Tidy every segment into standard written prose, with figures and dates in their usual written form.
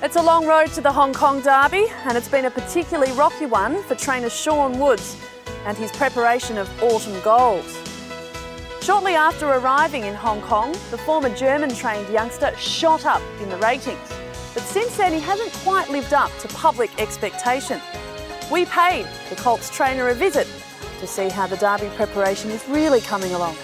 It's a long road to the Hong Kong Derby, and it's been a particularly rocky one for trainer Sean Woods and his preparation of autumn gold. Shortly after arriving in Hong Kong, the former German-trained youngster shot up in the ratings. But since then, he hasn't quite lived up to public expectation. We paid the Colts trainer a visit to see how the Derby preparation is really coming along.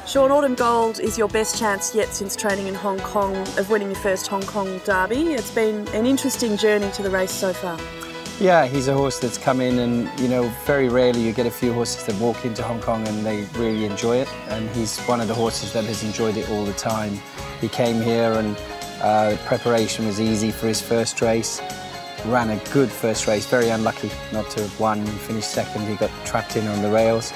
Sean, Autumn Gold is your best chance yet since training in Hong Kong of winning your first Hong Kong Derby. It's been an interesting journey to the race so far. Yeah, he's a horse that's come in and, you know, very rarely you get a few horses that walk into Hong Kong and they really enjoy it. And he's one of the horses that has enjoyed it all the time. He came here and preparation was easy for his first race. Ran a good first race, very unlucky not to have won. He finished second, he got trapped in on the rails.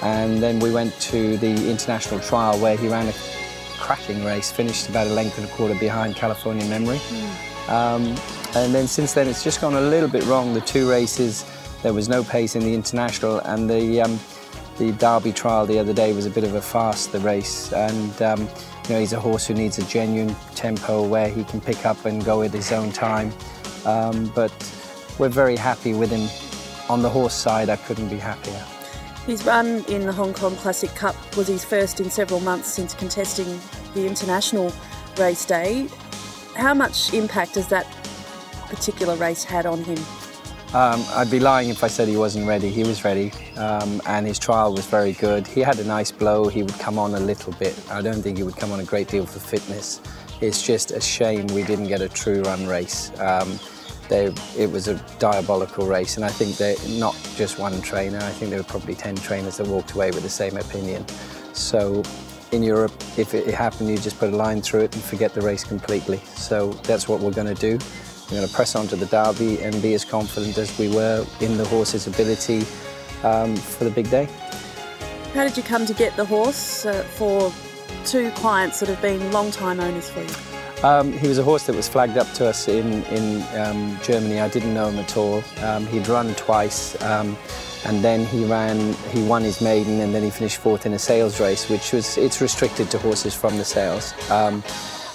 And then we went to the international trial where he ran a cracking race, finished about a length and a quarter behind California Memory. And then since then it's just gone a little bit wrong. The two races, there was no pace in the international, and the Derby trial the other day was a bit of a farce, the race. And you know, he's a horse who needs a genuine tempo where he can pick up and go at his own time. But we're very happy with him. On the horse side, I couldn't be happier. His run in the Hong Kong Classic Cup was his first in several months since contesting the international race day. How much impact has that particular race had on him? I'd be lying if I said he wasn't ready. He was ready, and his trial was very good. He had a nice blow. He would come on a little bit. I don't think he would come on a great deal for fitness. It's just a shame we didn't get a true run race. It was a diabolical race, and I think they're not just one trainer. I think there were probably 10 trainers that walked away with the same opinion. So in Europe, if it happened, you just put a line through it and forget the race completely. So that's what we're going to do. We're going to press on to the Derby and be as confident as we were in the horse's ability for the big day. How did you come to get the horse for two clients that have been long-time owners for you? He was a horse that was flagged up to us in Germany. I didn't know him at all. He'd run twice, and then he won his maiden, and then he finished fourth in a sales race, it's restricted to horses from the sales.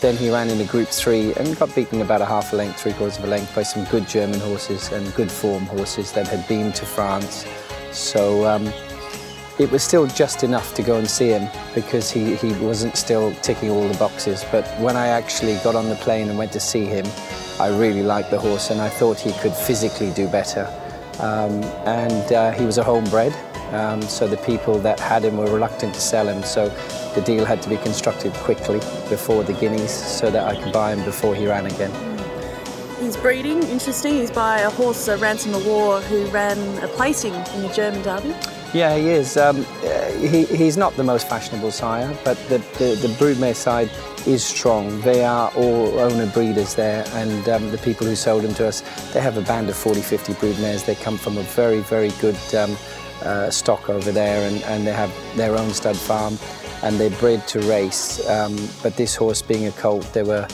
Then he ran in a Group 3 and got beaten about a half a length, three-quarters of a length by some good German horses and good form horses that had been to France. So it was still just enough to go and see him because he wasn't still ticking all the boxes. But when I actually got on the plane and went to see him, I really liked the horse and I thought he could physically do better. He was a homebred, so the people that had him were reluctant to sell him. So the deal had to be constructed quickly before the Guineas so that I could buy him before he ran again. His breeding, interesting. He's by a horse, Ransom of War, who ran a placing in the German Derby. Yeah, he is. He's not the most fashionable sire, but the broodmare side is strong. They are all owner breeders there, and the people who sold them to us, they have a band of 40-50 broodmares. They come from a very, very good stock over there, and they have their own stud farm, and they're bred to race. But this horse being a colt, they were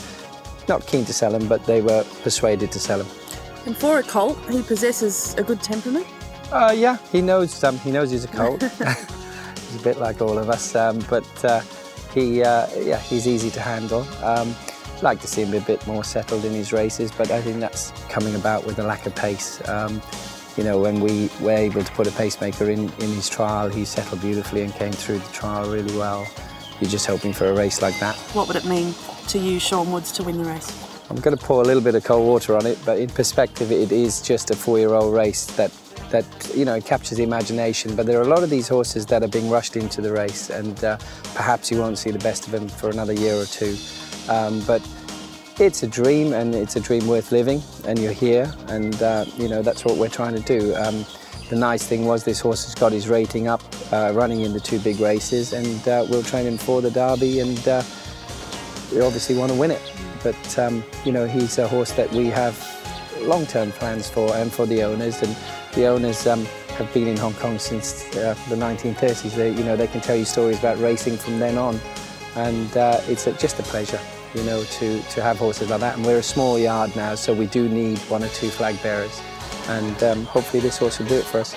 not keen to sell him, but they were persuaded to sell him. And for a colt, he possesses a good temperament? Yeah, he knows he's a colt. He's a bit like all of us, but he's easy to handle. I'd like to see him a bit more settled in his races, but I think that's coming about with the lack of pace. You know, when we were able to put a pacemaker in his trial, he settled beautifully and came through the trial really well. You're just hoping for a race like that. What would it mean to you, Sean Woods, to win the race? I'm going to pour a little bit of cold water on it, but in perspective, it is just a 4-year-old race that you know, captures the imagination. But there are a lot of these horses that are being rushed into the race, and perhaps you won't see the best of them for another year or two. But it's a dream, and it's a dream worth living, and you're here, and you know, that's what we're trying to do. The nice thing was this horse has got his rating up, running in the two big races, and we'll train him for the Derby, and we obviously want to win it. But you know, he's a horse that we have long-term plans for, and for the owners, and the owners have been in Hong Kong since the 1930s. They can tell you stories about racing from then on. and it's just a pleasure, you know, to have horses like that. And we're a small yard now, so we do need 1 or 2 flag bearers, and hopefully this horse will do it for us.